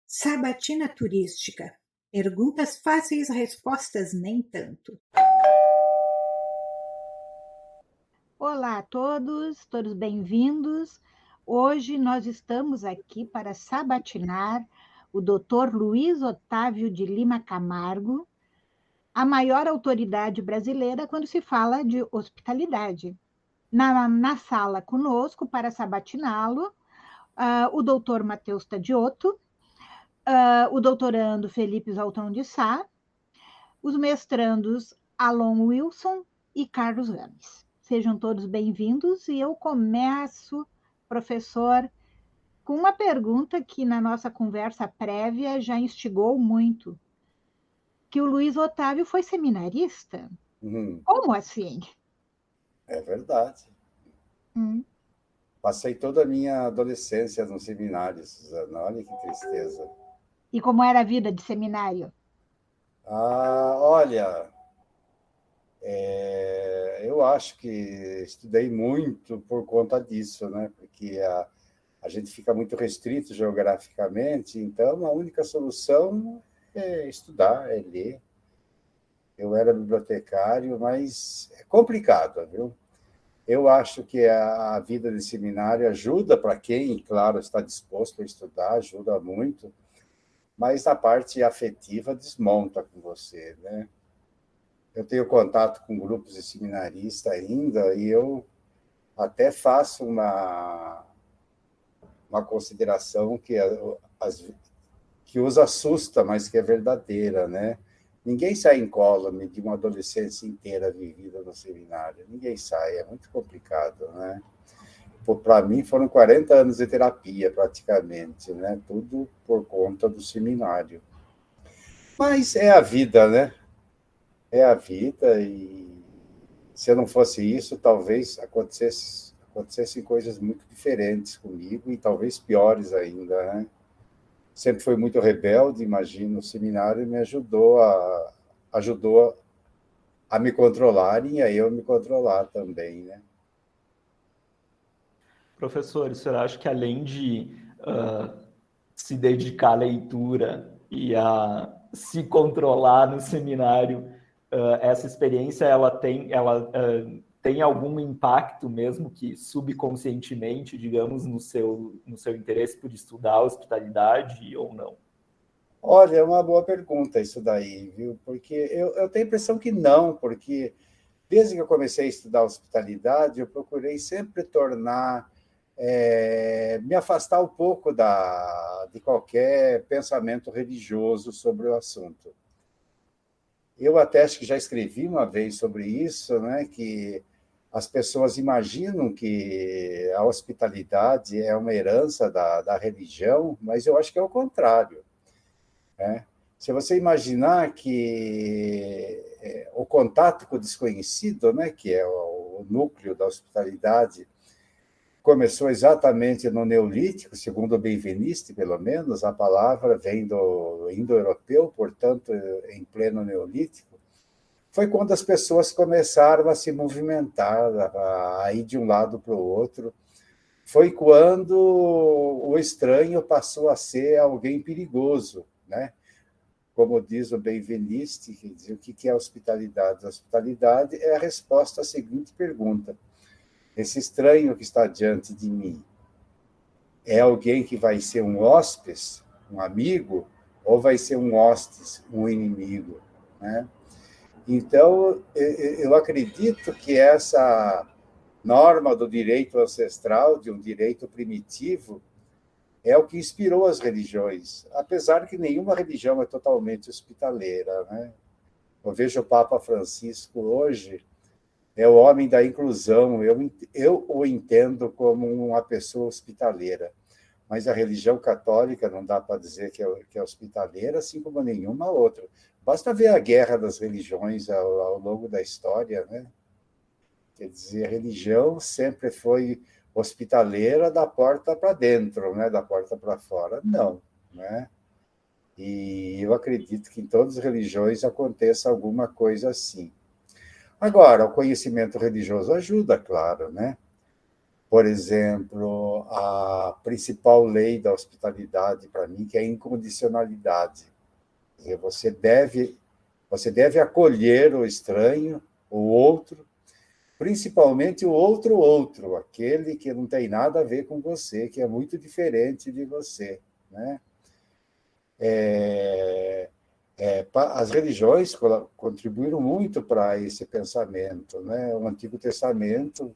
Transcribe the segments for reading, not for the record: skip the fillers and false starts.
Sabatina turística. Perguntas fáceis, respostas nem tanto. Olá a todos bem-vindos. Hoje nós estamos aqui para sabatinar o Dr. Luiz Otávio de Lima Camargo, a maior autoridade brasileira quando se fala de hospitalidade. Na sala conosco, para sabatiná-lo, o doutor Matheus Tadiotto, o doutorando Felipe Zaltron de Sá, os mestrandos Alon Wilson e Carlos Rames. Sejam todos bem-vindos e eu começo, professor, com uma pergunta que na nossa conversa prévia já instigou muito, que o Luiz Otávio foi seminarista? Como assim? É verdade. Passei toda a minha adolescência no seminário, Suzana. Olha que tristeza. E como era a vida de seminário? Olha, eu acho que estudei muito por conta disso, né? Porque a gente fica muito restrito geograficamente, então a única solução é estudar, é ler. Eu era bibliotecário, mas é complicado, viu? Eu acho que a vida de seminário ajuda para quem, claro, está disposto a estudar, ajuda muito, mas a parte afetiva desmonta com você, né? Eu tenho contato com grupos de seminaristas ainda e eu até faço uma consideração que os assusta, mas que é verdadeira, né? Ninguém sai incólume de uma adolescência inteira vivida no seminário. Ninguém sai, é muito complicado, né? Para mim, foram 40 anos de terapia, praticamente, né? Tudo por conta do seminário. Mas é a vida, né? É a vida e se eu não fosse isso, talvez acontecessem coisas muito diferentes comigo e talvez piores ainda, né? Sempre fui muito rebelde, imagino, o seminário me ajudou a me controlar e a eu me controlar também, né? Professor, o senhor acha que além de se dedicar à leitura e a se controlar no seminário, essa experiência ela tem algum impacto, mesmo que subconscientemente, digamos, no seu interesse por estudar a hospitalidade ou não? Olha, é uma boa pergunta isso daí, viu? Porque eu tenho a impressão que não, porque desde que eu comecei a estudar hospitalidade, eu procurei sempre me afastar um pouco de qualquer pensamento religioso sobre o assunto. Eu até acho que já escrevi uma vez sobre isso, né, que as pessoas imaginam que a hospitalidade é uma herança da religião, mas eu acho que é o contrário, né? Se você imaginar que o contato com o desconhecido, né, que é o núcleo da hospitalidade, começou exatamente no Neolítico, segundo o Benveniste, pelo menos, a palavra vem do indo-europeu, portanto, em pleno Neolítico, foi quando as pessoas começaram a se movimentar, a ir de um lado para o outro. Foi quando o estranho passou a ser alguém perigoso, né? Como diz o Benveniste, quer dizer, o que é a hospitalidade? A hospitalidade é a resposta à seguinte pergunta: esse estranho que está diante de mim é alguém que vai ser um hóspede, um amigo, ou vai ser um hostes, um inimigo, né? Então, eu acredito que essa norma do direito ancestral, de um direito primitivo, é o que inspirou as religiões, apesar que nenhuma religião é totalmente hospitaleira, né? Eu vejo o Papa Francisco hoje, é o homem da inclusão, eu o entendo como uma pessoa hospitaleira, mas a religião católica não dá para dizer que é hospitaleira, assim como nenhuma outra. Basta ver a guerra das religiões ao longo da história, né? Quer dizer, a religião sempre foi hospitaleira da porta para dentro, né? Da porta para fora. Não, né? E eu acredito que em todas as religiões aconteça alguma coisa assim. Agora, o conhecimento religioso ajuda, claro, né? por exemplo, a principal lei da hospitalidade para mim, que é a incondicionalidade. Quer dizer, você deve acolher o estranho, o outro, principalmente o outro, aquele que não tem nada a ver com você, que é muito diferente de você, né? As religiões contribuíram muito para esse pensamento, né? O Antigo Testamento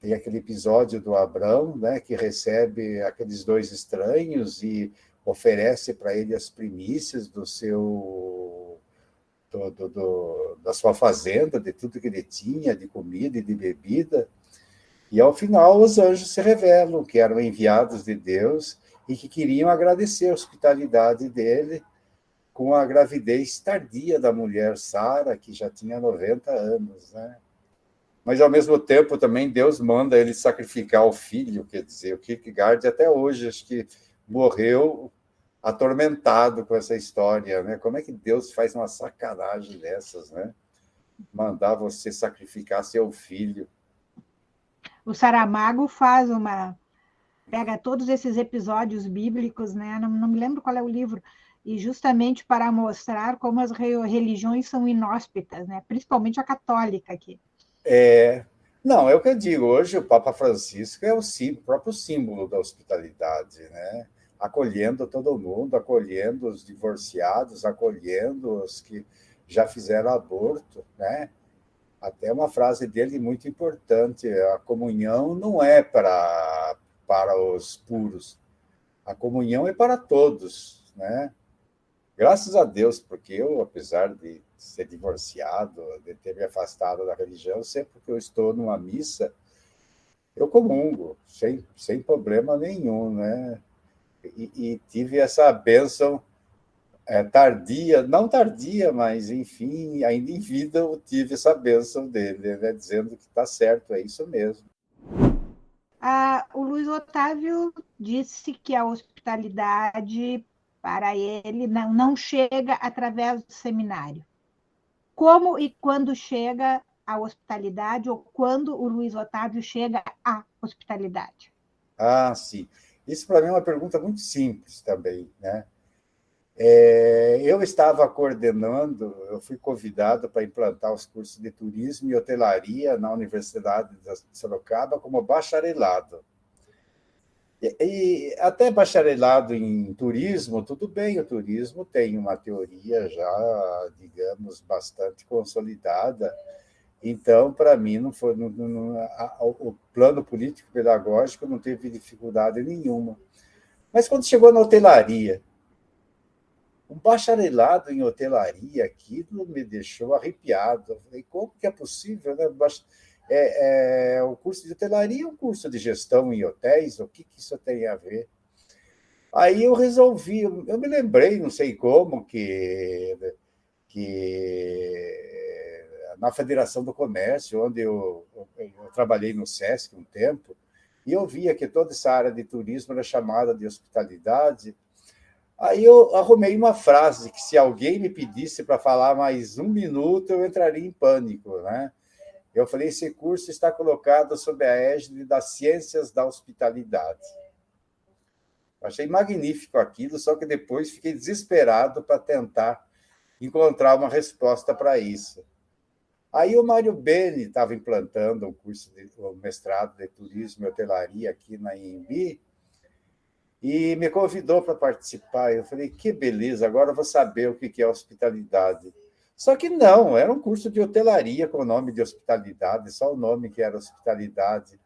tem aquele episódio do Abrão, né, que recebe aqueles dois estranhos e oferece para ele as primícias da sua fazenda, de tudo que ele tinha, de comida e de bebida. E, ao final, os anjos se revelam, que eram enviados de Deus e que queriam agradecer a hospitalidade dele com a gravidez tardia da mulher Sara, que já tinha 90 anos, né? Mas, ao mesmo tempo, também Deus manda ele sacrificar o filho, quer dizer, o Kierkegaard até hoje, acho que morreu atormentado com essa história, né? Como é que Deus faz uma sacanagem dessas, né? Mandar você sacrificar seu filho. O Saramago pega todos esses episódios bíblicos, né? Não me lembro qual é o livro, e justamente para mostrar como as religiões são inóspitas, né? Principalmente a católica aqui. Não, é o que eu digo. Hoje o Papa Francisco é o próprio símbolo da hospitalidade, né? Acolhendo todo mundo, acolhendo os divorciados, acolhendo os que já fizeram aborto, né? Até uma frase dele muito importante: a comunhão não é para os puros, a comunhão é para todos, né? Graças a Deus, porque eu, apesar de ser divorciado, de ter me afastado da religião, sempre que eu estou numa missa, eu comungo, sem problema nenhum, né? E tive essa bênção tardia, não tardia, mas, enfim, ainda em vida eu tive essa bênção dele, né? Dizendo que está certo, é isso mesmo. O Luiz Otávio disse que a hospitalidade para ele não chega através do seminário. Como e quando chega a hospitalidade, ou quando o Luiz Otávio chega à hospitalidade? Sim. Isso, para mim, é uma pergunta muito simples também, né? Eu estava coordenando, eu fui convidado para implantar os cursos de turismo e hotelaria na Universidade de Sorocaba como bacharelado. E até bacharelado em turismo, tudo bem, o turismo tem uma teoria já, digamos, bastante consolidada. Então, para mim, não foi, o plano político-pedagógico não teve dificuldade nenhuma. Mas quando chegou na hotelaria, um bacharelado em hotelaria, aquilo me deixou arrepiado. Eu falei, como que é possível, né? O curso de hotelaria é um curso de gestão em hotéis, o que isso tem a ver? Aí eu resolvi, eu me lembrei, não sei como, que na Federação do Comércio, onde eu trabalhei no SESC um tempo, e eu via que toda essa área de turismo era chamada de hospitalidade. Aí eu arrumei uma frase que, se alguém me pedisse para falar mais um minuto, eu entraria em pânico, né? Eu falei, esse curso está colocado sob a égide das ciências da hospitalidade. Eu achei magnífico aquilo, só que depois fiquei desesperado para tentar encontrar uma resposta para isso. Aí o Mário Beni estava implantando o mestrado de turismo e hotelaria aqui na IMB, e me convidou para participar. Eu falei, que beleza, agora eu vou saber o que é hospitalidade. Só que não, era um curso de hotelaria com o nome de hospitalidade, só o nome que era hospitalidade.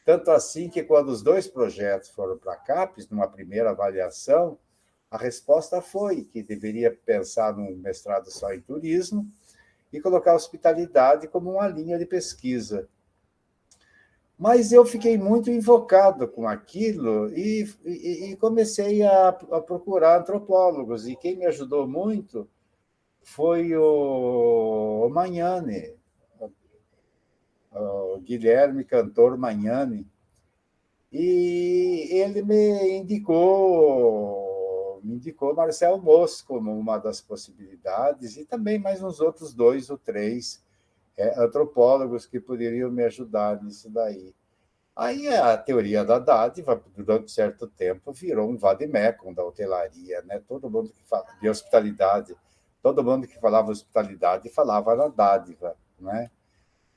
Tanto assim que, quando os dois projetos foram para a CAPES, numa primeira avaliação, a resposta foi que deveria pensar num mestrado só em turismo e colocar a hospitalidade como uma linha de pesquisa. Mas eu fiquei muito invocado com aquilo e comecei a procurar antropólogos. E quem me ajudou muito foi o Magnani, o Guilherme Cantor Magnani. E ele me indicou Marcel Mauss como uma das possibilidades, e também mais uns outros 2 ou 3 antropólogos que poderiam me ajudar nisso daí. Aí a teoria da dádiva, durante certo tempo, virou um vade-mecum da hotelaria, né? Todo mundo que fala de hospitalidade, todo mundo que falava hospitalidade falava na dádiva, né?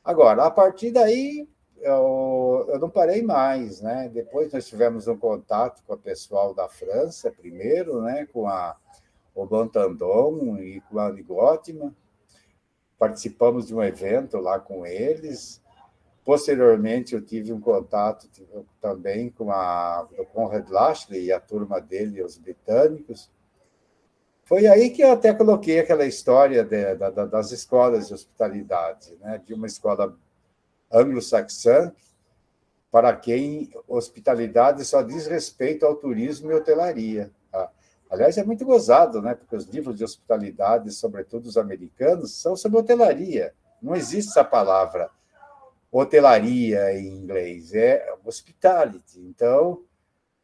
Agora, a partir daí, eu não parei mais, né? Depois nós tivemos um contato com o pessoal da França, primeiro, né? Com o Bantandon e com a Annie Gottman. Participamos de um evento lá com eles. Posteriormente, eu tive um contato também com o Conrad Lashley e a turma dele, os britânicos. Foi aí que eu até coloquei aquela história das escolas de hospitalidade, né? De uma escola anglo-saxã, para quem hospitalidade só diz respeito ao turismo e hotelaria. Tá? Aliás, é muito gozado, né? Porque os livros de hospitalidade, sobretudo os americanos, são sobre hotelaria. Não existe essa palavra hotelaria em inglês, é hospitality. Então,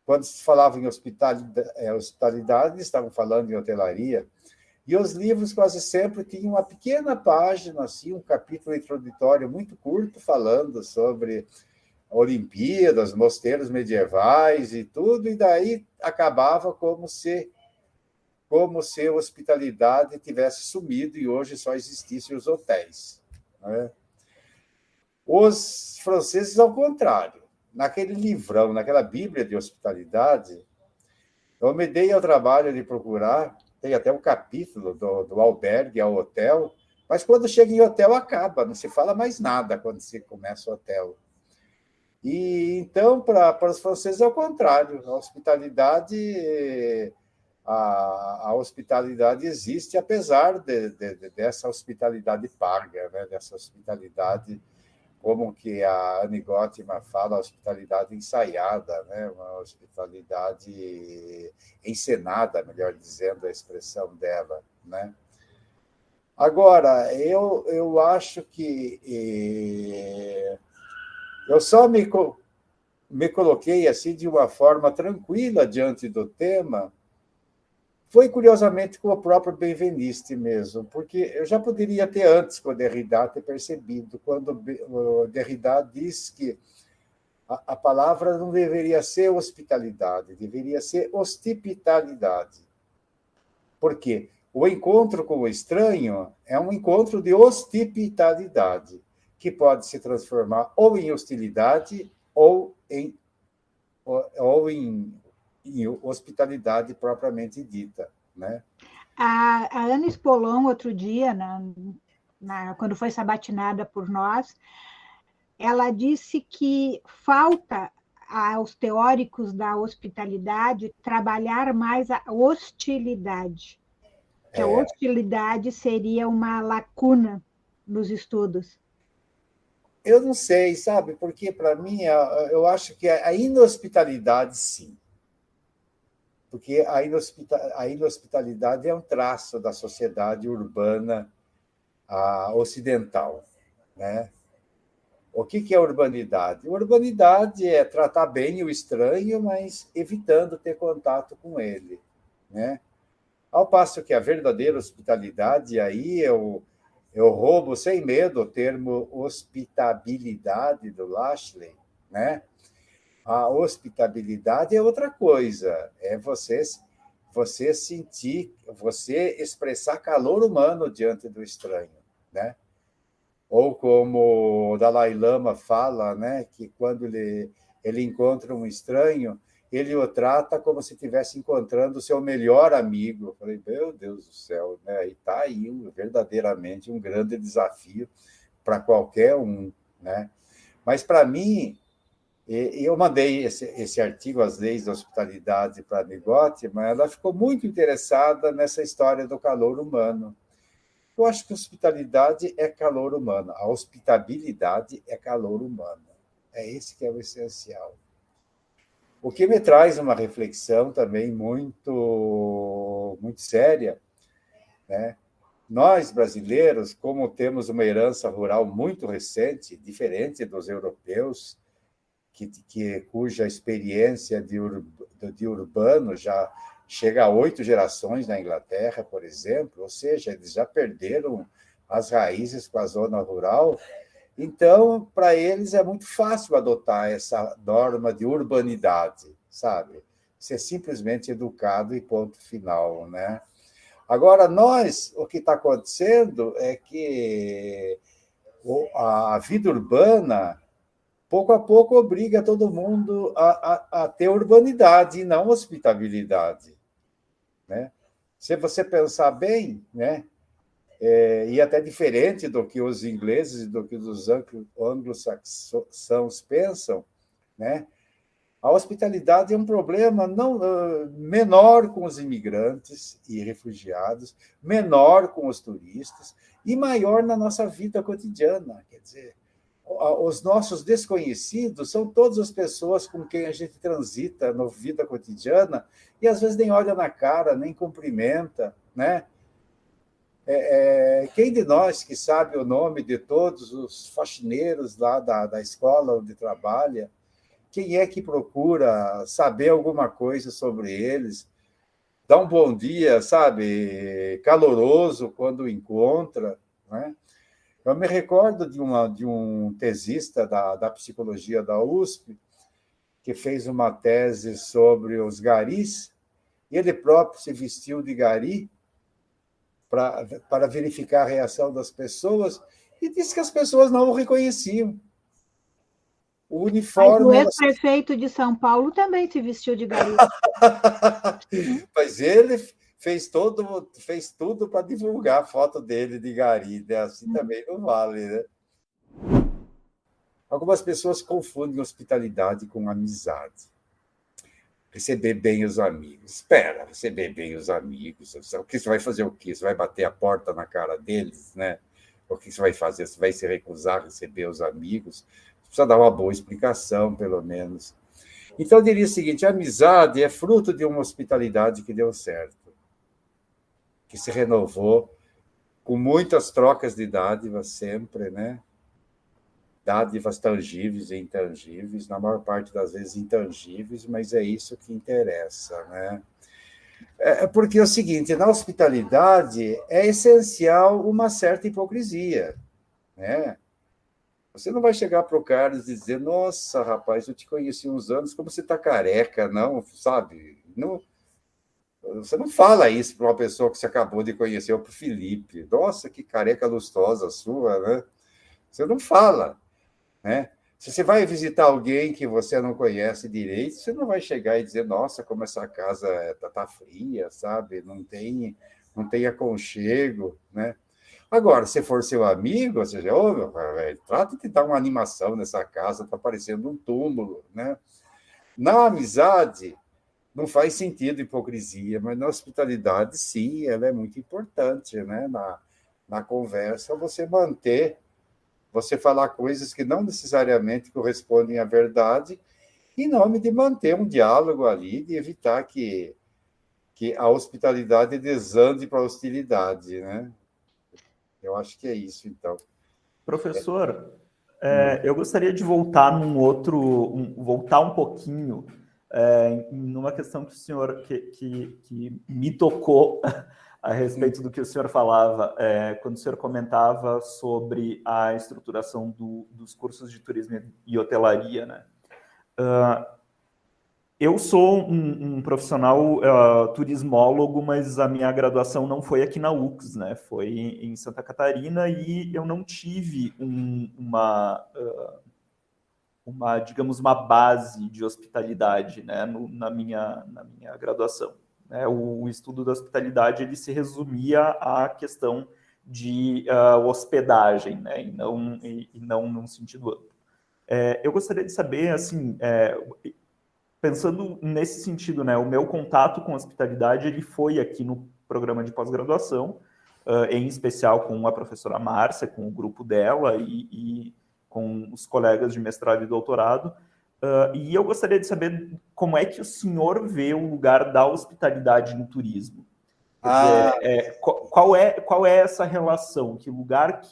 quando se falava em hospitalidade, estavam falando em hotelaria. E os livros quase sempre tinham uma pequena página, assim, um capítulo introdutório muito curto, falando sobre Olimpíadas, mosteiros medievais e tudo, e daí acabava como se a hospitalidade tivesse sumido e hoje só existissem os hotéis. Né? Os franceses, ao contrário, naquele livrão, naquela Bíblia de hospitalidade, eu me dei ao trabalho de procurar, tem até um capítulo do albergue ao hotel, mas quando chega em hotel acaba, não se fala mais nada quando se começa o hotel. E então, para os franceses, é o contrário, a hospitalidade existe, apesar dessa hospitalidade paga, né? Dessa hospitalidade, como que a Annie Gottman fala, hospitalidade ensaiada, né? Uma hospitalidade encenada, melhor dizendo, a expressão dela. Né? Agora, eu acho que eu só me coloquei assim de uma forma tranquila diante do tema, foi curiosamente com o próprio Benveniste mesmo, porque eu já poderia ter antes com o Derrida ter percebido, quando o Derrida diz que a palavra não deveria ser hospitalidade, deveria ser hospitalidade. Por quê? O encontro com o estranho é um encontro de hospitalidade, que pode se transformar ou em hostilidade ou em hospitalidade propriamente dita. Né? A Ana Spolon, outro dia, quando foi sabatinada por nós, ela disse que falta aos teóricos da hospitalidade trabalhar mais a hostilidade, que a hostilidade seria uma lacuna nos estudos. Eu não sei, sabe? Porque, para mim, eu acho que a inhospitalidade, sim. Porque a inhospitalidade é um traço da sociedade urbana ocidental. Né? O que é urbanidade? Urbanidade é tratar bem o estranho, mas evitando ter contato com ele. Né? Ao passo que a verdadeira hospitalidade, aí eu roubo sem medo o termo hospitabilidade do Lashley, né? A hospitabilidade é outra coisa, é você sentir, você expressar calor humano diante do estranho, né? Ou como o Dalai Lama fala, né, que quando ele encontra um estranho, ele o trata como se estivesse encontrando o seu melhor amigo. Eu falei, meu Deus do céu, né? E está aí verdadeiramente um grande desafio para qualquer um. Né? Mas, para mim, eu mandei esse artigo, As Leis da Hospitalidade, para a Annie Gottman, mas ela ficou muito interessada nessa história do calor humano. Eu acho que hospitalidade é calor humano, a hospitabilidade é calor humano. É esse que é o essencial. O que me traz uma reflexão também muito, muito séria, né? Nós, brasileiros, como temos uma herança rural muito recente, diferente dos europeus, cuja experiência de urbano já chega a 8 gerações na Inglaterra, por exemplo, ou seja, eles já perderam as raízes com a zona rural. Então, para eles é muito fácil adotar essa norma de urbanidade, sabe? Ser simplesmente educado e ponto final, né? Agora, o que está acontecendo é que a vida urbana, pouco a pouco, obriga todo mundo a ter urbanidade e não hospitabilidade, né? Se você pensar bem, né? E até diferente do que os ingleses e do que os anglo-saxãos pensam, né? A hospitalidade é um problema não menor com os imigrantes e refugiados, menor com os turistas e maior na nossa vida cotidiana. Quer dizer, os nossos desconhecidos são todas as pessoas com quem a gente transita na vida cotidiana e às vezes nem olha na cara, nem cumprimenta, né? Quem de nós que sabe o nome de todos os faxineiros lá da escola onde trabalha? Quem é que procura saber alguma coisa sobre eles? Dá um bom dia, sabe, caloroso quando encontra, né? Eu me recordo de um tesista da psicologia da USP que fez uma tese sobre os garis, e ele próprio se vestiu de gari para verificar a reação das pessoas, e disse que as pessoas não o reconheciam. O Mas uniforme... o ex-prefeito de São Paulo também se vestiu de gari. Mas ele fez tudo para divulgar a foto dele de gari, né? Assim também não vale, né? Algumas pessoas confundem hospitalidade com amizade. Receber bem os amigos. Espera, receber bem os amigos. O que você vai fazer o quê? Você vai bater a porta na cara deles, né? O que você vai fazer? Você vai se recusar a receber os amigos? Você precisa dar uma boa explicação, pelo menos. Então, eu diria o seguinte, a amizade é fruto de uma hospitalidade que deu certo, que se renovou com muitas trocas de dádivas sempre, né? Dádivas tangíveis e intangíveis, na maior parte das vezes intangíveis, mas é isso que interessa, né? Porque é o seguinte, na hospitalidade é essencial uma certa hipocrisia, né? Você não vai chegar para o cara e dizer, nossa, rapaz, eu te conheci há uns anos, como você está careca, não, sabe? Não, você não fala isso para uma pessoa que você acabou de conhecer, ou para o Felipe. Nossa, que careca lustrosa sua, né? Você não fala, né? Se você vai visitar alguém que você não conhece direito, você não vai chegar e dizer, nossa, como essa casa tá fria, sabe? Não tem aconchego, né? Agora, se for seu amigo, você já, meu velho, trata de dar uma animação nessa casa, está parecendo um túmulo, né? Na amizade, não faz sentido hipocrisia, mas na hospitalidade, sim, ela é muito importante, né? Na conversa, você falar coisas que não necessariamente correspondem à verdade, em nome de manter um diálogo ali, de evitar que a hospitalidade desande para a hostilidade, né? Eu acho que é isso, então. Professor, eu gostaria de voltar voltar um pouquinho numa questão que o senhor que me tocou a respeito do que o senhor falava quando o senhor comentava sobre a estruturação dos cursos de turismo e hotelaria, né? Eu sou um profissional turismólogo, mas a minha graduação não foi aqui na UX, né? Foi em Santa Catarina, e eu não tive digamos, uma base de hospitalidade, né? Na minha graduação. Né? O estudo da hospitalidade ele se resumia à questão de hospedagem, né? E não num sentido amplo. Eu gostaria de saber, assim, pensando nesse sentido, né, o meu contato com hospitalidade ele foi aqui no programa de pós-graduação, em especial com a professora Márcia, com o grupo dela e com os colegas de mestrado e doutorado, e eu gostaria de saber como é que o senhor vê o lugar da hospitalidade no turismo. Quer dizer, qual é essa relação? Que lugar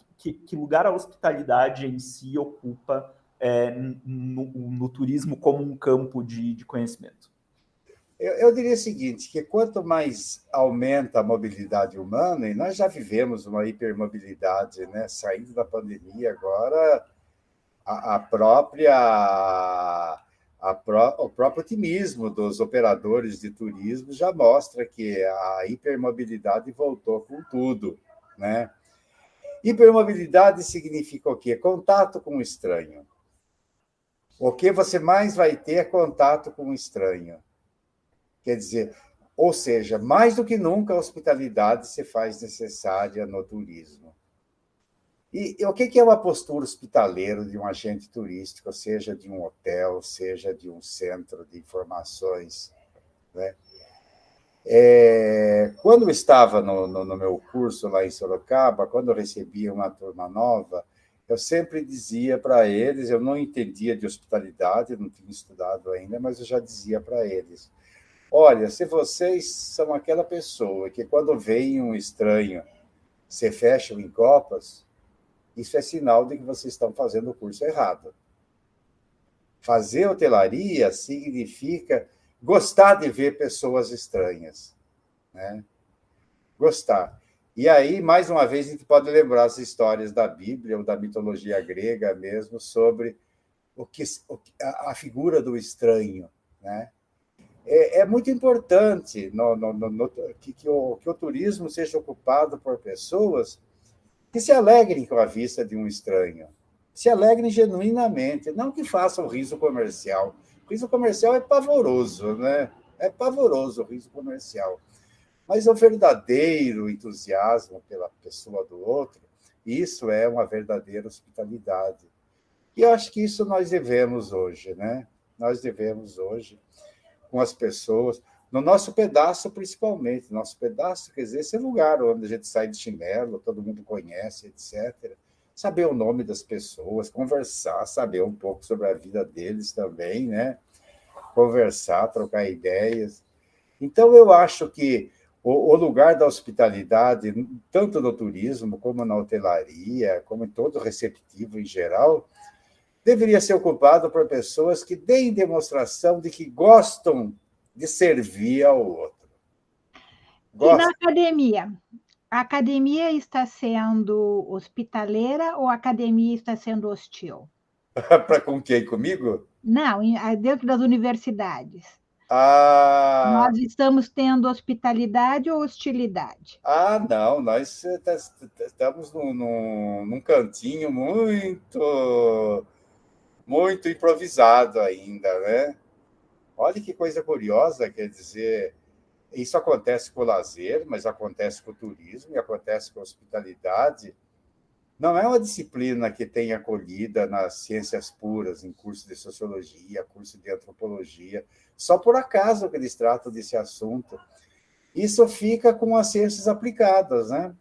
a hospitalidade em si ocupa no turismo como um campo de conhecimento? Eu diria o seguinte, que quanto mais aumenta a mobilidade humana, e nós já vivemos uma hipermobilidade, né? Saindo da pandemia agora, a própria o próprio otimismo dos operadores de turismo já mostra que a hipermobilidade voltou com tudo, né? Hipermobilidade significa o quê? Contato com o estranho. O que você mais vai ter é contato com o estranho. Quer dizer, ou seja, mais do que nunca a hospitalidade se faz necessária no turismo. E o que é uma postura hospitaleira de um agente turístico, seja de um hotel, seja de um centro de informações, né? Quando eu estava no meu curso lá em Sorocaba, quando eu recebia uma turma nova, eu sempre dizia para eles, eu não entendia de hospitalidade, não tinha estudado ainda, mas eu já dizia para eles, olha, se vocês são aquela pessoa que quando vem um estranho, se fecham em copas, isso é sinal de que vocês estão fazendo o curso errado. Fazer hotelaria significa gostar de ver pessoas estranhas, né? Gostar. E aí, mais uma vez, a gente pode lembrar as histórias da Bíblia ou da mitologia grega mesmo sobre a figura do estranho, né? É muito importante que o turismo seja ocupado por pessoas que se alegrem com a vista de um estranho. Se alegrem genuinamente, não que façam riso comercial. O riso comercial é pavoroso, né? É pavoroso o riso comercial. Mas o verdadeiro entusiasmo pela pessoa do outro, isso é uma verdadeira hospitalidade. E eu acho que isso nós devemos hoje, né? Nós devemos hoje, com as pessoas, no nosso pedaço, principalmente. Nosso pedaço, quer dizer, esse lugar onde a gente sai de chinelo, todo mundo conhece, etc. Saber o nome das pessoas, conversar, saber um pouco sobre a vida deles também, né? Conversar, trocar ideias. Então, eu acho que o lugar da hospitalidade, tanto no turismo, como na hotelaria, como em todo receptivo em geral, deveria ser ocupado por pessoas que deem demonstração de que gostam de servir ao outro. E na academia? A academia está sendo hospitaleira ou a academia está sendo hostil? Para com quem? Comigo? Não, dentro das universidades. Ah, Nós estamos tendo hospitalidade ou hostilidade? não, nós estamos num cantinho muito improvisado ainda, né? Olha que coisa curiosa, quer dizer, isso acontece com o lazer, mas acontece com o turismo e acontece com a hospitalidade. Não é uma disciplina que tem acolhida nas ciências puras, em curso de sociologia, curso de antropologia, só por acaso que eles tratam desse assunto. Isso fica com as ciências aplicadas, né?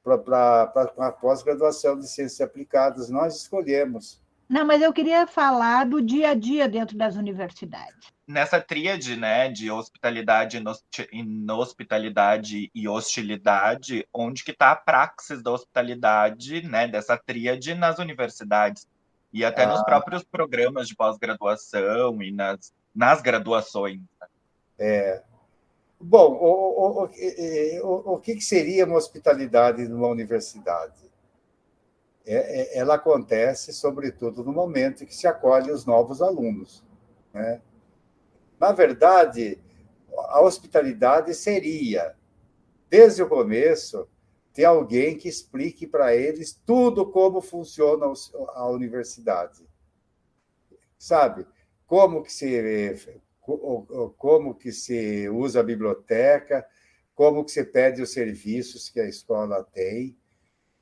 Para a pós-graduação de ciências aplicadas, nós escolhemos. Não, mas eu queria falar do dia a dia dentro das universidades. Nessa tríade, né, de hospitalidade, inhospitalidade e hostilidade, onde que está a praxis da hospitalidade, né, dessa tríade nas universidades e até nos próprios programas de pós-graduação e nas graduações. Bom, o que seria uma hospitalidade numa universidade? Ela acontece, sobretudo, no momento em que se acolhe os novos alunos, né? Na verdade, a hospitalidade seria, desde o começo, ter alguém que explique para eles tudo como funciona a universidade. Sabe? Como que se usa a biblioteca, como que se pede os serviços que a escola tem,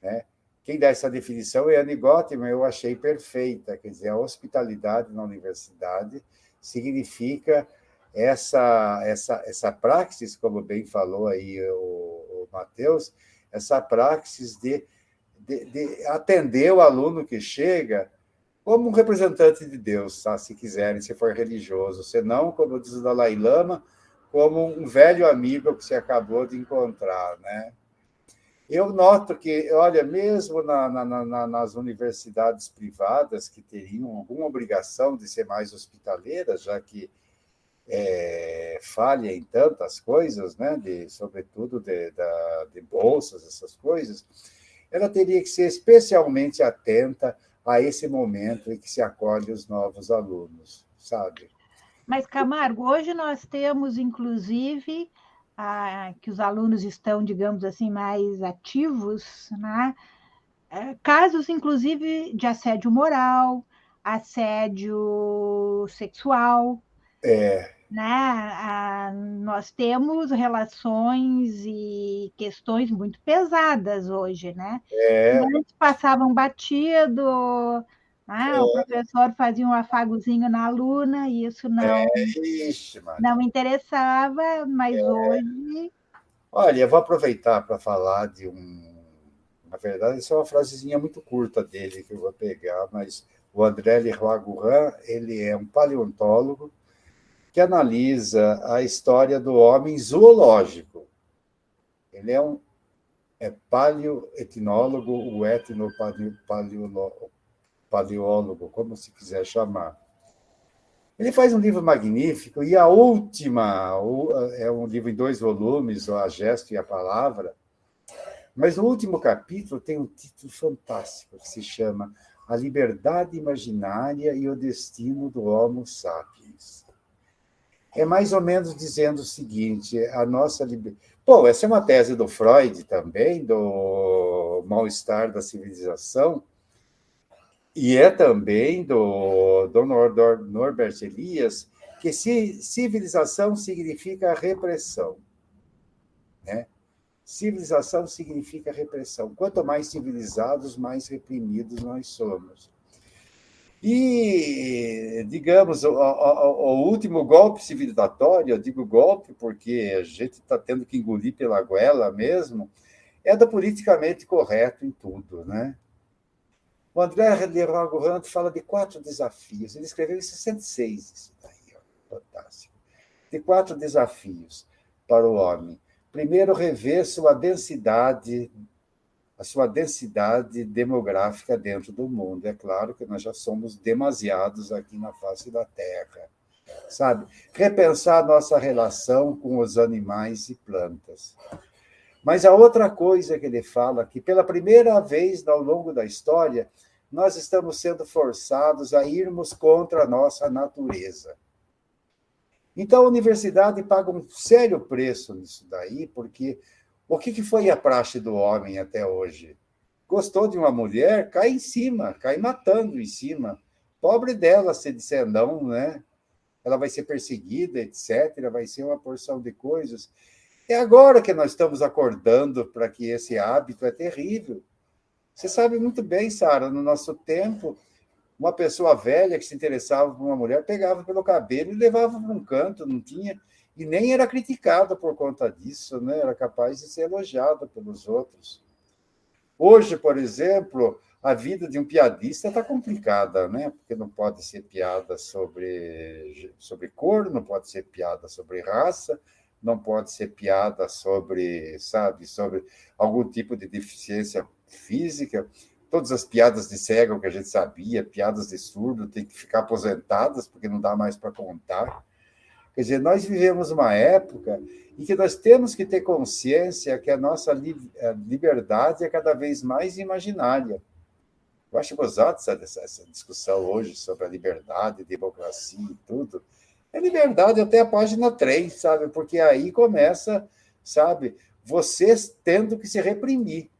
né? Quem dá essa definição é Annie Gottman, eu achei perfeita. Quer dizer, a hospitalidade na universidade significa essa praxis, como bem falou aí o Matheus, essa praxis de atender o aluno que chega como um representante de Deus, tá? Se quiserem, se for religioso, senão, como diz o Dalai Lama, como um velho amigo que você acabou de encontrar, né? Eu noto que, olha, mesmo nas universidades privadas, que teriam alguma obrigação de ser mais hospitaleiras, já que falha em tantas coisas, né? Sobretudo de bolsas, essas coisas, ela teria que ser especialmente atenta a esse momento em que se acolhe os novos alunos, sabe? Mas, Camargo, hoje nós temos, inclusive, que os alunos estão, digamos assim, mais ativos, né? Casos, inclusive, de assédio moral, assédio sexual, né? Nós temos relações e questões muito pesadas hoje, né? Que antes passavam batido, né? O professor fazia um afagozinho na aluna e isso Ixi, não interessava, mas hoje... Olha, eu vou aproveitar para falar de Na verdade, isso é uma frasezinha muito curta dele que eu vou pegar, mas o André Leroy Gourhan, ele é um paleontólogo que analisa a história do homem zoológico. Ele é um paleoetnólogo, o etnopaleólogo, como se quiser chamar. Ele faz um livro magnífico, e a última, é um livro em 2 volumes, A Gesto e a Palavra, mas no último capítulo tem um título fantástico, que se chama A Liberdade Imaginária e o Destino do Homo Sapiens. É mais ou menos dizendo o seguinte, a nossa liberdade... Bom, essa é uma tese do Freud também, do mal-estar da civilização, e é também do Norbert Elias, que civilização significa repressão, né? Civilização significa repressão. Quanto mais civilizados, mais reprimidos nós somos. E, digamos, o último golpe civilizatório, eu digo golpe porque a gente está tendo que engolir pela goela mesmo, é do politicamente correto em tudo, né? O André Leroy Gourhan fala de 4 desafios. Ele escreveu em 66, isso daí, ó, fantástico. De 4 desafios para o homem. Primeiro, rever a sua densidade demográfica dentro do mundo. É claro que nós já somos demasiados aqui na face da Terra, sabe? Repensar a nossa relação com os animais e plantas. Mas a outra coisa que ele fala, que pela primeira vez ao longo da história, nós estamos sendo forçados a irmos contra a nossa natureza. Então, a universidade paga um sério preço nisso daí, porque o que foi a praxe do homem até hoje? Gostou de uma mulher, cai em cima, cai matando em cima. Pobre dela, se disser não, né? Ela vai ser perseguida, etc., vai ser uma porção de coisas. É agora que nós estamos acordando para que esse hábito é terrível. Você sabe muito bem, Sara, no nosso tempo, uma pessoa velha que se interessava por uma mulher pegava pelo cabelo e levava para um canto, não tinha, e nem era criticada por conta disso, né? Era capaz de ser elogiada pelos outros. Hoje, por exemplo, a vida de um piadista está complicada, né? Porque não pode ser piada sobre cor, não pode ser piada sobre raça, não pode ser piada sobre, sabe, sobre algum tipo de deficiência física. Todas as piadas de cego que a gente sabia, piadas de surdo, tem que ficar aposentadas, porque não dá mais para contar. Quer dizer, nós vivemos uma época em que nós temos que ter consciência que a nossa liberdade é cada vez mais imaginária. Eu acho gozado essa discussão hoje sobre a liberdade, democracia e tudo. É liberdade até a página 3, sabe? Porque aí começa, sabe, vocês tendo que se reprimir.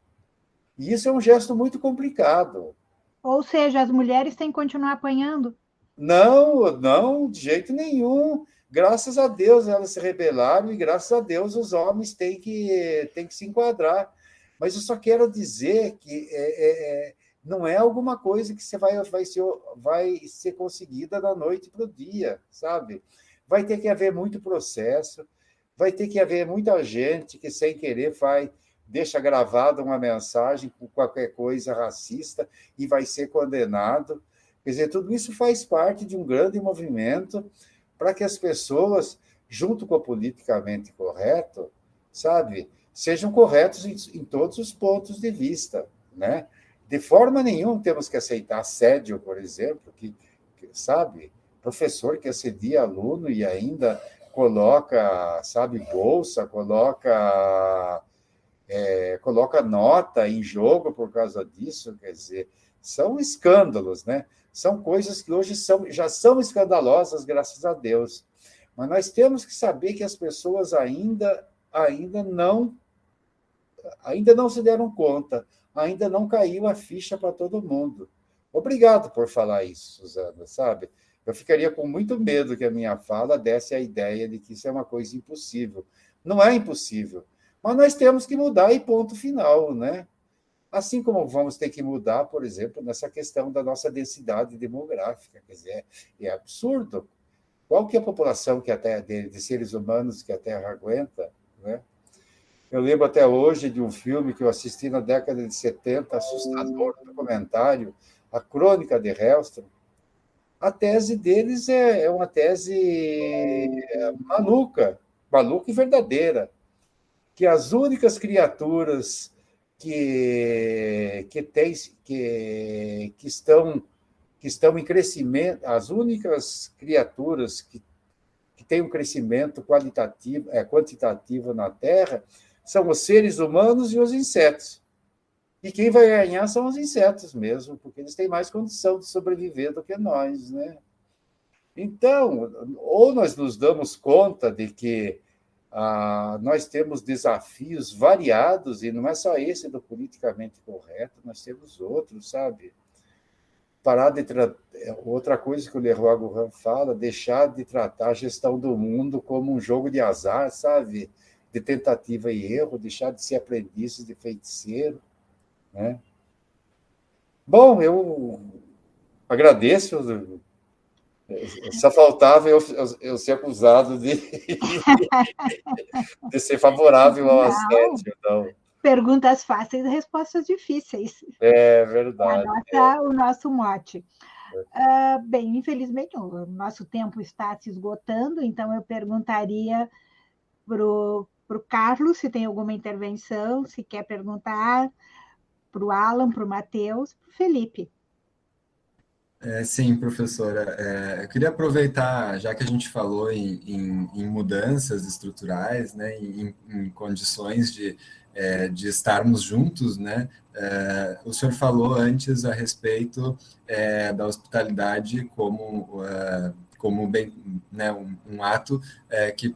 E isso é um gesto muito complicado. Ou seja, as mulheres têm que continuar apanhando? Não, de jeito nenhum. Graças a Deus elas se rebelaram e graças a Deus os homens têm que se enquadrar. Mas eu só quero dizer que não é alguma coisa que vai ser conseguida da noite para o dia, sabe? Vai ter que haver muito processo, vai ter que haver muita gente que, sem querer, deixa gravada uma mensagem com qualquer coisa racista e vai ser condenado. Quer dizer, tudo isso faz parte de um grande movimento para que as pessoas, junto com o politicamente correto, sabe, sejam corretos em todos os pontos de vista, né? De forma nenhuma temos que aceitar assédio, por exemplo, sabe, professor que assedia aluno e ainda coloca, sabe, bolsa, coloca nota em jogo por causa disso, quer dizer, São escândalos, né? São coisas que hoje já são escandalosas, graças a Deus. Mas nós temos que saber que as pessoas ainda não se deram conta, ainda não caiu a ficha para todo mundo. Obrigado por falar isso, Suzana, sabe? Eu ficaria com muito medo que a minha fala desse a ideia de que isso é uma coisa impossível. Não é impossível, mas nós temos que mudar e ponto final, né? Assim como vamos ter que mudar, por exemplo, nessa questão da nossa densidade demográfica. Quer dizer, é absurdo. Qual que é a população que a Terra, de seres humanos que a Terra aguenta, né? Eu lembro até hoje de um filme que eu assisti na década de 70, assustador, um documentário, A Crônica de Hellstrom. A tese deles é uma tese maluca e verdadeira, que as únicas criaturas que estão em crescimento, as únicas criaturas que têm um crescimento quantitativo na Terra são os seres humanos e os insetos. E quem vai ganhar são os insetos mesmo, porque eles têm mais condição de sobreviver do que nós, né? Então, ou nós nos damos conta de que nós temos desafios variados, e não é só esse do politicamente correto, nós temos outros, sabe? Outra coisa que o Leroy Gourhan fala, deixar de tratar a gestão do mundo como um jogo de azar, sabe? De tentativa e erro, deixar de ser aprendiz de feiticeiro, né? Bom, eu agradeço. Só faltava eu ser acusado de ser favorável ao assédio. Então. Perguntas fáceis e respostas difíceis. É verdade. O nosso mote. Bem, infelizmente, o nosso tempo está se esgotando, então eu perguntaria para o Carlos se tem alguma intervenção, se quer perguntar, para o Alan, para o Matheus, para o Felipe. Sim, professora. Eu queria aproveitar, já que a gente falou em mudanças estruturais, né, em condições de estarmos juntos, né? O senhor falou antes a respeito da hospitalidade como bem, né, um ato que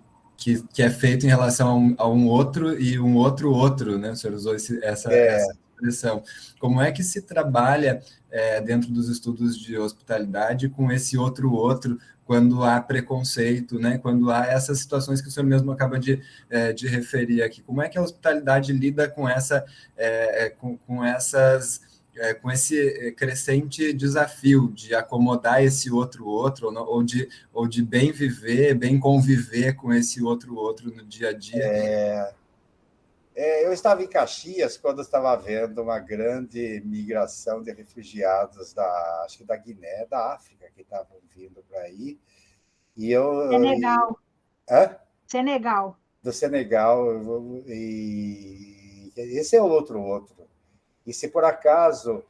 é feito em relação a um outro e um outro, né? O senhor usou essa expressão. Como é que se trabalha dentro dos estudos de hospitalidade com esse outro, quando há preconceito, né? Quando há essas situações que o senhor mesmo acaba de referir aqui? Como é que a hospitalidade lida com com esse crescente desafio de acomodar esse outro, ou de bem viver, bem conviver com esse outro no dia a dia? Eu estava em Caxias quando estava havendo uma grande migração de refugiados acho que da Guiné, da África, que estavam vindo para aí. Senegal. Senegal. Do Senegal. E esse é o outro. E se por acaso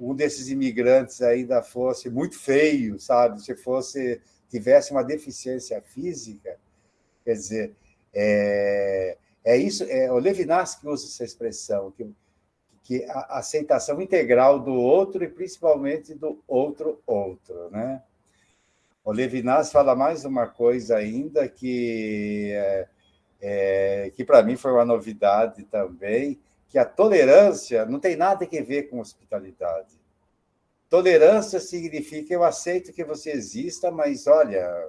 um desses imigrantes ainda fosse muito feio, sabe? Se tivesse uma deficiência física, quer dizer, isso, o Levinas que usa essa expressão, que a aceitação integral do outro e principalmente do outro, né? O Levinas fala mais uma coisa ainda que para mim foi uma novidade também, que a tolerância não tem nada a ver com hospitalidade. Tolerância significa eu aceito que você exista, mas, olha,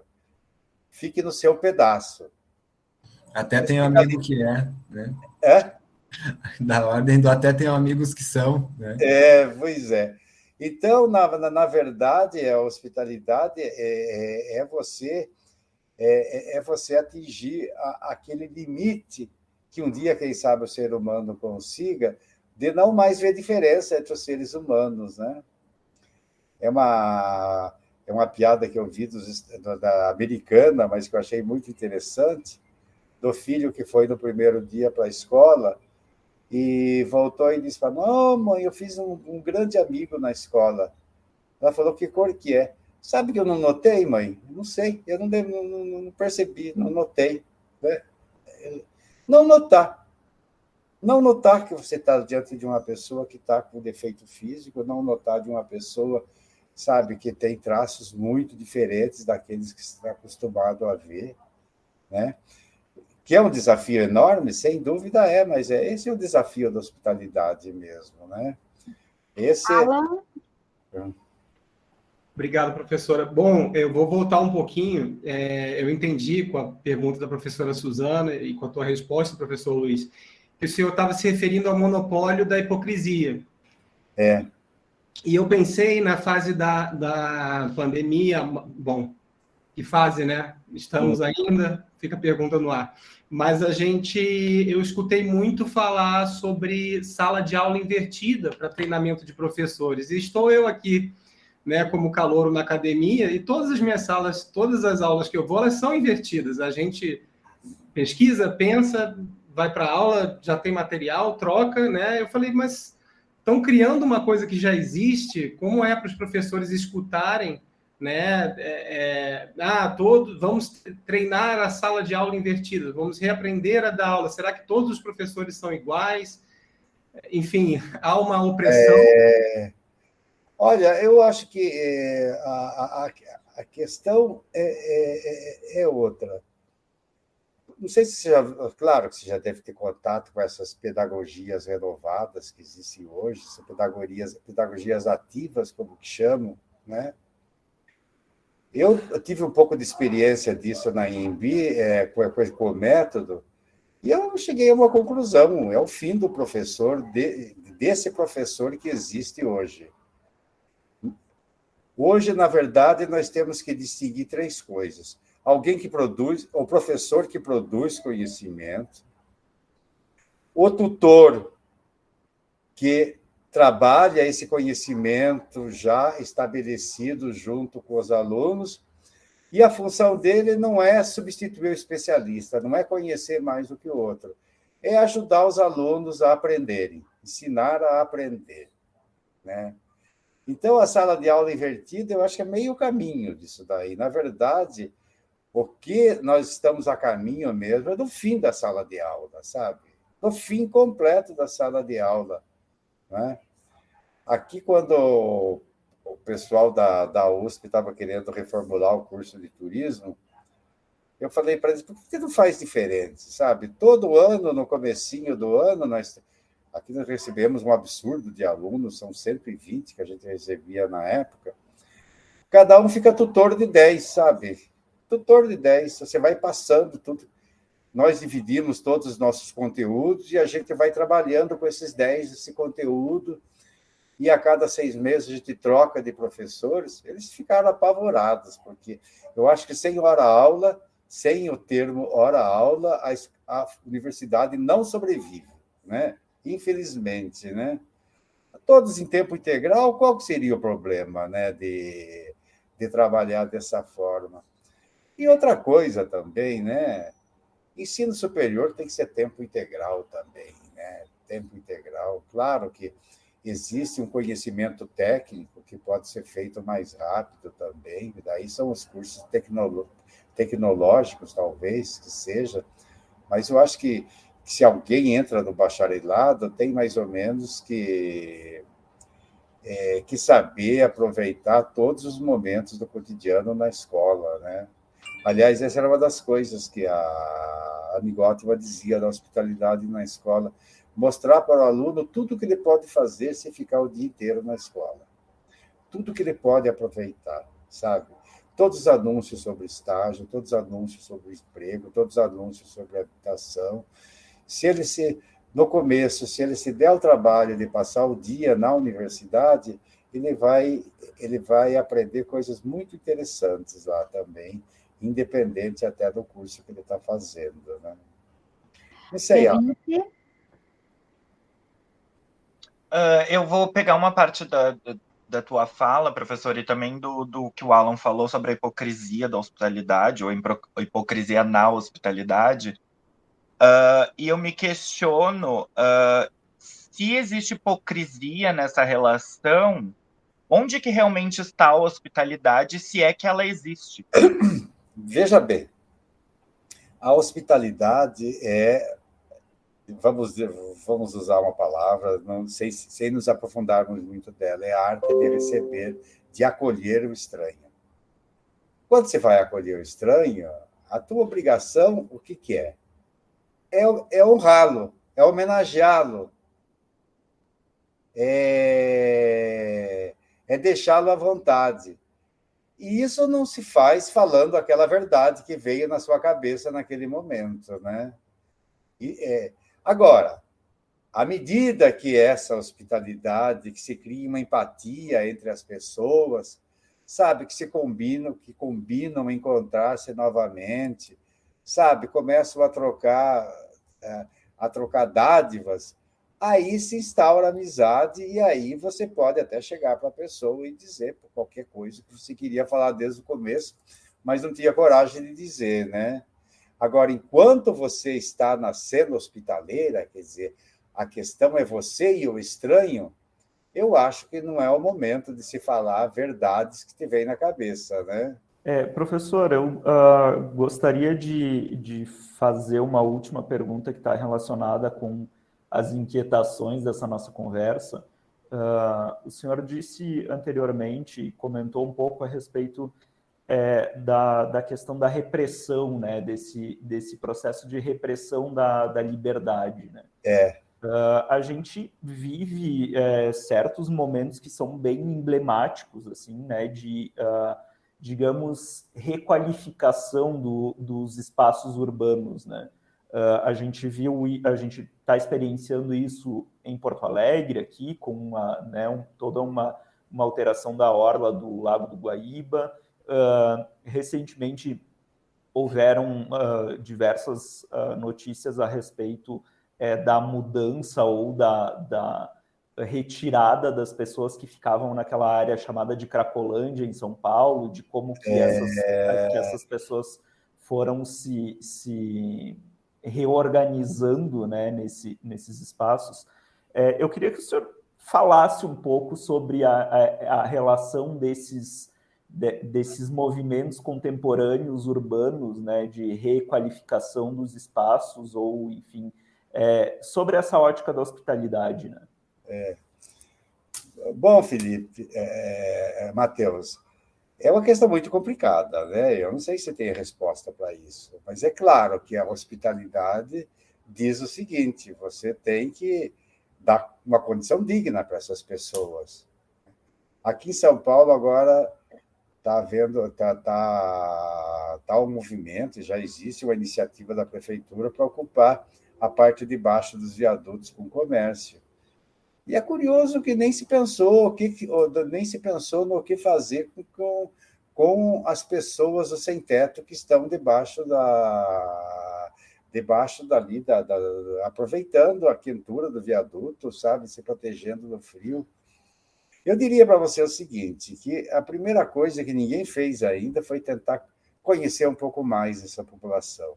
fique no seu pedaço. Até tem um amigo que né? Da ordem do até tem amigos que são, né? Pois é. Então, na verdade, a hospitalidade é você atingir aquele limite que um dia, quem sabe, o ser humano consiga, de não mais ver diferença entre os seres humanos, né? É uma piada que eu vi da americana, mas que eu achei muito interessante, do filho que foi no primeiro dia para a escola e voltou e disse para não, mãe, eu fiz um grande amigo na escola. Ela falou, que cor que é? Sabe que eu não notei, mãe? Não sei, eu não percebi, não notei. Né? Não notar. Não notar que você está diante de uma pessoa que está com defeito físico, não notar de uma pessoa, sabe, que tem traços muito diferentes daqueles que você está acostumado a ver, né? Que é um desafio enorme, sem dúvida mas esse é o desafio da hospitalidade mesmo, né? Esse Alan? Obrigado, professora. Bom, eu vou voltar um pouquinho. Eu entendi com a pergunta da professora Suzana e com a tua resposta, professor Luiz, que o senhor estava se referindo ao monopólio da hipocrisia. E eu pensei na fase da pandemia, bom, que fase, né? Estamos ainda, fica a pergunta no ar. Mas eu escutei muito falar sobre sala de aula invertida para treinamento de professores. E estou eu aqui, né, como calouro na academia, e todas as minhas salas, todas as aulas que eu vou, elas são invertidas. A gente pesquisa, pensa, vai para a aula, já tem material, troca, né? Eu falei, mas estão criando uma coisa que já existe, como é para os professores escutarem, né? Vamos treinar a sala de aula invertida, vamos reaprender a dar aula. Será que todos os professores são iguais? Enfim, há uma opressão. Olha, eu acho que a questão é outra. Não sei se você claro que você já deve ter contato com essas pedagogias renovadas que existem hoje, essas pedagogias ativas, como que chamam, né? Eu tive um pouco de experiência disso na IMB, com o método, e eu cheguei a uma conclusão: é o fim do professor, desse professor que existe hoje. Hoje, na verdade, nós temos que distinguir 3 coisas. Alguém que produz, o professor que produz conhecimento, o tutor que trabalha esse conhecimento já estabelecido junto com os alunos, e a função dele não é substituir o especialista, não é conhecer mais do que o outro, é ajudar os alunos a aprenderem, ensinar a aprender, né? Então, a sala de aula invertida, eu acho que é meio caminho disso daí. Na verdade, o que nós estamos a caminho mesmo é do fim da sala de aula, sabe? Do fim completo da sala de aula, né? Aqui, quando o pessoal da USP estava querendo reformular o curso de turismo, eu falei para eles, por que você não faz diferente, sabe? Todo ano, no comecinho do ano, aqui nós recebemos um absurdo de alunos, são 120 que a gente recebia na época. Cada um fica tutor de 10, sabe? Tutor de 10, você vai passando tudo. Nós dividimos todos os nossos conteúdos e a gente vai trabalhando com esses 10, esse conteúdo, e a cada 6 meses a gente troca de professores. Eles ficaram apavorados, porque eu acho que sem hora-aula, sem o termo hora-aula, a universidade não sobrevive, né? Infelizmente, né? Todos em tempo integral, qual que seria o problema, né, de trabalhar dessa forma? E outra coisa também, né? Ensino superior tem que ser tempo integral também, né? Tempo integral. Claro que existe um conhecimento técnico que pode ser feito mais rápido também, daí são os cursos tecnológicos, talvez, que seja, mas eu acho que se alguém entra no bacharelado, tem mais ou menos que saber aproveitar todos os momentos do cotidiano na escola, né? Aliás, essa era uma das coisas que a Annie Gottman dizia da hospitalidade na escola: mostrar para o aluno tudo que ele pode fazer se ficar o dia inteiro na escola. Tudo que ele pode aproveitar, sabe? Todos os anúncios sobre estágio, todos os anúncios sobre emprego, todos os anúncios sobre habitação. No começo, se ele se der o trabalho de passar o dia na universidade, ele vai aprender coisas muito interessantes lá também, independente até do curso que ele está fazendo, né? Não sei, Ana. Eu vou pegar uma parte da tua fala, professor, e também do que o Alan falou sobre a hipocrisia da hospitalidade, ou a hipocrisia na hospitalidade. E eu me questiono se existe hipocrisia nessa relação, onde que realmente está a hospitalidade, se é que ela existe? Veja bem, a hospitalidade vamos usar uma palavra, não sei, sem nos aprofundarmos muito dela, é a arte de receber, de acolher o estranho. Quando você vai acolher o estranho, a tua obrigação, o que é? É honrá-lo, é homenageá-lo, é deixá-lo à vontade. E isso não se faz falando aquela verdade que veio na sua cabeça naquele momento, né? Agora, à medida que essa hospitalidade, que se cria uma empatia entre as pessoas, sabe, que combinam encontrar-se novamente, sabe, começam a trocar dádivas, aí se instaura a amizade e aí você pode até chegar para a pessoa e dizer qualquer coisa que você queria falar desde o começo, mas não tinha coragem de dizer, né? Agora, enquanto você está na cena hospitaleira, quer dizer, a questão é você e o estranho, eu acho que não é o momento de se falar verdades que te vem na cabeça, né? Professor, eu gostaria de fazer uma última pergunta que está relacionada com as inquietações dessa nossa conversa. O senhor disse anteriormente, comentou um pouco a respeito da questão da repressão, né, desse processo de repressão da liberdade, né? A gente vive certos momentos que são bem emblemáticos, assim, né, de digamos, requalificação dos espaços urbanos, né? A gente está experienciando isso em Porto Alegre, aqui, com toda uma alteração da orla do Lago do Guaíba. Recentemente, houveram diversas notícias a respeito da mudança ou da retirada das pessoas que ficavam naquela área chamada de Cracolândia, em São Paulo, de como que essas pessoas foram se reorganizando, né, nesses espaços. Eu queria que o senhor falasse um pouco sobre a relação desses movimentos contemporâneos urbanos, né, de requalificação dos espaços, ou, enfim, sobre essa ótica da hospitalidade, né? Bom, Felipe, Matheus, é uma questão muito complicada, né? Eu não sei se tem resposta para isso, mas é claro que a hospitalidade diz o seguinte: você tem que dar uma condição digna para essas pessoas. Aqui em São Paulo, agora, está havendo um movimento, já existe uma iniciativa da prefeitura para ocupar a parte de baixo dos viadutos com comércio. E é curioso que nem se pensou no que fazer com as pessoas do sem-teto que estão debaixo dali, aproveitando a quentura do viaduto, sabe, se protegendo do frio. Eu diria para você o seguinte, que a primeira coisa que ninguém fez ainda foi tentar conhecer um pouco mais essa população.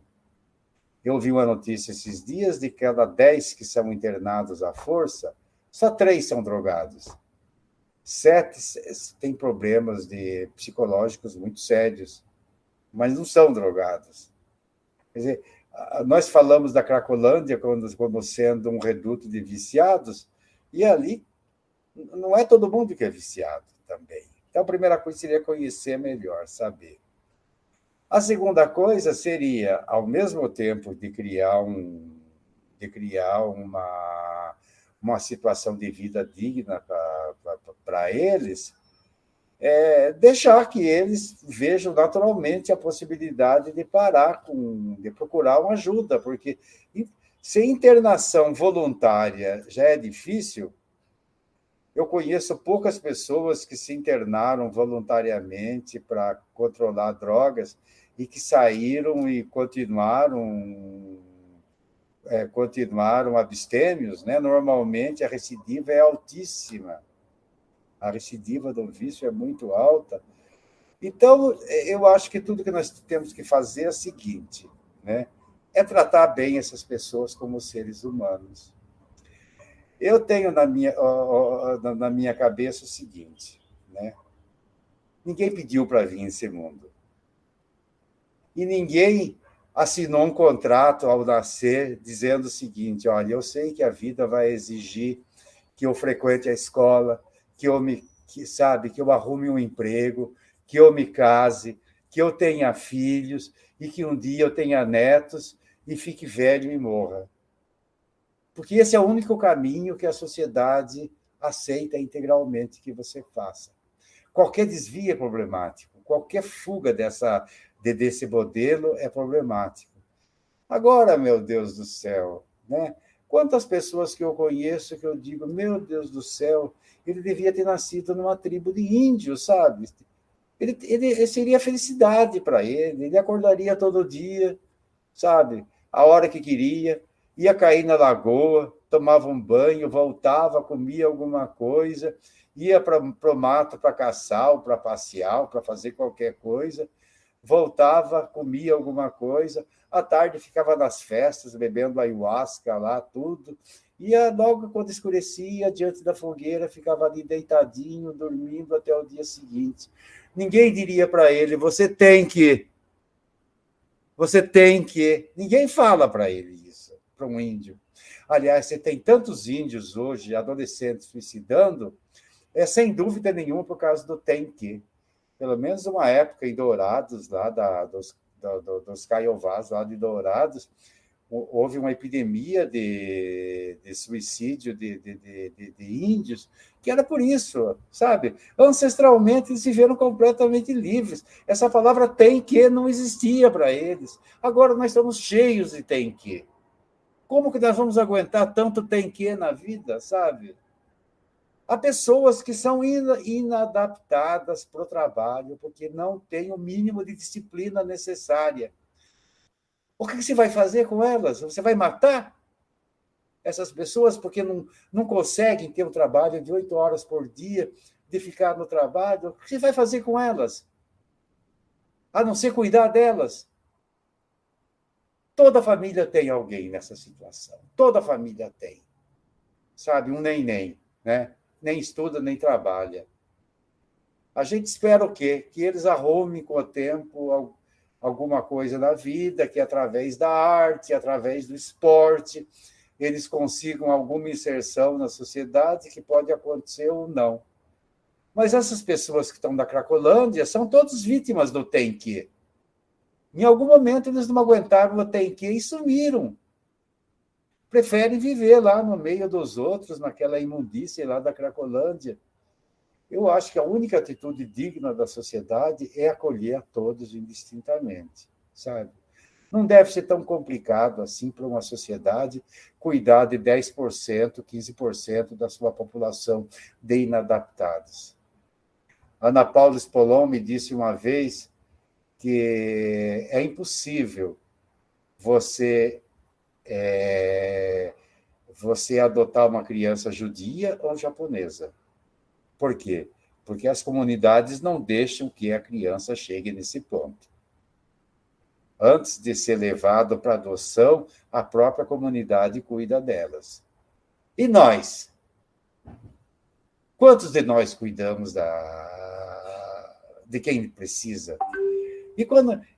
Eu vi uma notícia esses dias de cada 10 que são internados à força, só 3 são drogados. 7 têm problemas psicológicos muito sérios, mas não são drogados. Quer dizer, nós falamos da Cracolândia como sendo um reduto de viciados, e ali não é todo mundo que é viciado também. Então, a primeira coisa seria conhecer melhor, saber. A segunda coisa seria, ao mesmo tempo de criar uma situação de vida digna para eles, deixar que eles vejam naturalmente a possibilidade de de procurar uma ajuda, porque se internação voluntária já é difícil, eu conheço poucas pessoas que se internaram voluntariamente para controlar drogas e que saíram e continuaram abstêmios, né? Normalmente a recidiva é altíssima. A recidiva do vício é muito alta. Então, eu acho que tudo que nós temos que fazer é o seguinte, né? É tratar bem essas pessoas como seres humanos. Eu tenho na minha cabeça o seguinte, né? Ninguém pediu para vir nesse mundo. E ninguém assinou um contrato ao nascer dizendo o seguinte: olha, eu sei que a vida vai exigir que eu frequente a escola, que eu arrume um emprego, que eu me case, que eu tenha filhos e que um dia eu tenha netos e fique velho e morra. Porque esse é o único caminho que a sociedade aceita integralmente que você faça. Qualquer desvio é problemático, qualquer fuga desse modelo é problemático. Agora, meu Deus do céu, né? Quantas pessoas que eu conheço que eu digo, meu Deus do céu, ele devia ter nascido numa tribo de índios, sabe? Ele seria felicidade para ele acordaria todo dia, sabe? A hora que queria, ia cair na lagoa, tomava um banho, voltava, comia alguma coisa, ia para o mato para caçar, para passear, para fazer qualquer coisa, voltava, comia alguma coisa, à tarde ficava nas festas, bebendo ayahuasca lá, tudo, e logo quando escurecia, diante da fogueira, ficava ali deitadinho, dormindo até o dia seguinte. Ninguém diria para ele, você tem que. Ninguém fala para ele isso, para um índio. Aliás, você tem tantos índios hoje, adolescentes, suicidando, sem dúvida nenhuma por causa do tem que. Pelo menos uma época em Dourados, lá dos Caiovás, lá de Dourados, houve uma epidemia de suicídio de índios, que era por isso, sabe? Ancestralmente, eles se viram completamente livres. Essa palavra tem que não existia para eles. Agora nós estamos cheios de tem que. Como que nós vamos aguentar tanto tem que na vida, sabe? Há pessoas que são inadaptadas para o trabalho porque não têm o mínimo de disciplina necessária. O que você vai fazer com elas? Você vai matar essas pessoas porque não conseguem ter um trabalho de 8 horas por dia, de ficar no trabalho? O que você vai fazer com elas? A não ser cuidar delas. Toda família tem alguém nessa situação. Toda família tem. Sabe, um neném, né? Nem estuda, nem trabalha. A gente espera o quê? Que eles arrumem com o tempo alguma coisa na vida, que através da arte, através do esporte, eles consigam alguma inserção na sociedade, que pode acontecer ou não. Mas essas pessoas que estão na Cracolândia são todas vítimas do tem que. Em algum momento eles não aguentaram o tem que e sumiram. Preferem viver lá no meio dos outros, naquela imundície lá da Cracolândia. Eu acho que a única atitude digna da sociedade é acolher a todos indistintamente, sabe? Não deve ser tão complicado assim para uma sociedade cuidar de 10%, 15% da sua população de inadaptados. Ana Paula Spolon me disse uma vez que é impossível você adotar uma criança judia ou japonesa. Por quê? Porque as comunidades não deixam que a criança chegue nesse ponto. Antes de ser levado para adoção, a própria comunidade cuida delas. E nós? Quantos de nós cuidamos de quem precisa?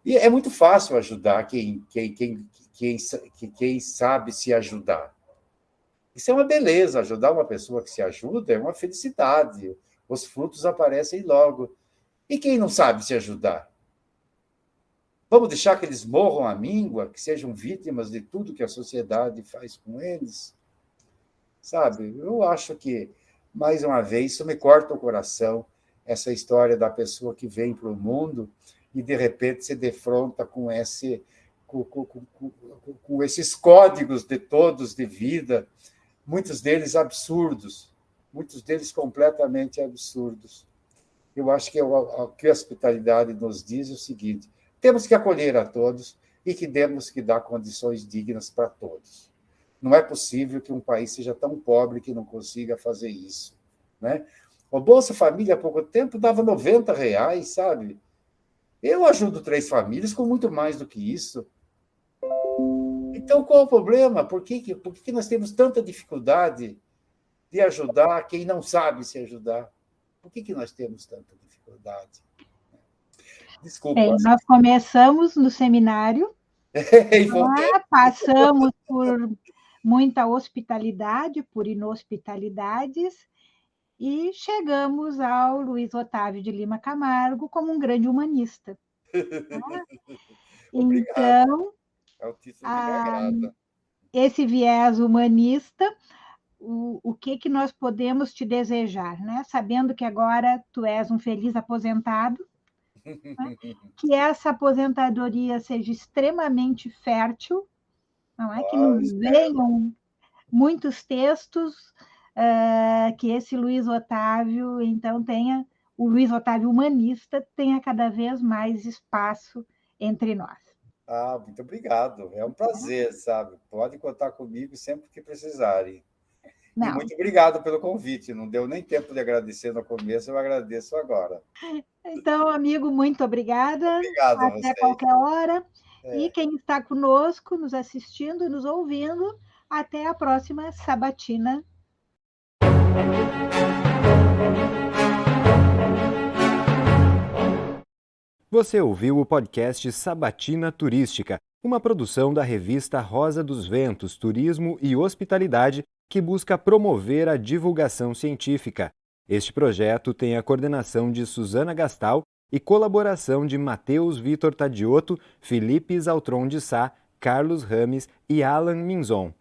E é muito fácil ajudar quem sabe se ajudar. Isso é uma beleza, ajudar uma pessoa que se ajuda é uma felicidade, os frutos aparecem logo. E quem não sabe se ajudar? Vamos deixar que eles morram à míngua, que sejam vítimas de tudo que a sociedade faz com eles? Sabe, eu acho que, mais uma vez, isso me corta o coração, essa história da pessoa que vem para o mundo e, de repente, se defronta com esses códigos de todos de vida, muitos deles absurdos, muitos deles completamente absurdos. Eu acho que o que a hospitalidade nos diz é o seguinte: temos que acolher a todos e que temos que dar condições dignas para todos. Não é possível que um país seja tão pobre que não consiga fazer isso, né? O Bolsa Família, há pouco tempo, dava R$90, sabe? Eu ajudo 3 famílias com muito mais do que isso. Então, qual o problema? Por que nós temos tanta dificuldade de ajudar quem não sabe se ajudar? Por que nós temos tanta dificuldade? Desculpa. Nós começamos no seminário E voltei. Passamos por muita hospitalidade, por inhospitalidades, e chegamos ao Luiz Otávio de Lima Camargo como um grande humanista. Né? Obrigado. Então, É um título que me agrada. esse viés humanista, o que nós podemos te desejar, né? Sabendo que agora tu és um feliz aposentado, né? Que essa aposentadoria seja extremamente fértil, não é? Que nos venham muitos textos, que esse Luiz Otávio, então, tenha, o Luiz Otávio humanista, tenha cada vez mais espaço entre nós. Muito obrigado. É um prazer, sabe? Pode contar comigo sempre que precisarem. Não. E muito obrigado pelo convite. Não deu nem tempo de agradecer no começo, eu agradeço agora. Então, amigo, muito obrigada. Obrigado a Até vocês. qualquer hora. E quem está conosco, nos assistindo e nos ouvindo, até a próxima sabatina. Você ouviu o podcast Sabatina Turística, uma produção da revista Rosa dos Ventos, Turismo e Hospitalidade, que busca promover a divulgação científica. Este projeto tem a coordenação de Suzana Gastal e colaboração de Matheus Vitor Tadiotto, Felipe Zaltron de Sá, Carlos Rames e Alan Minzon.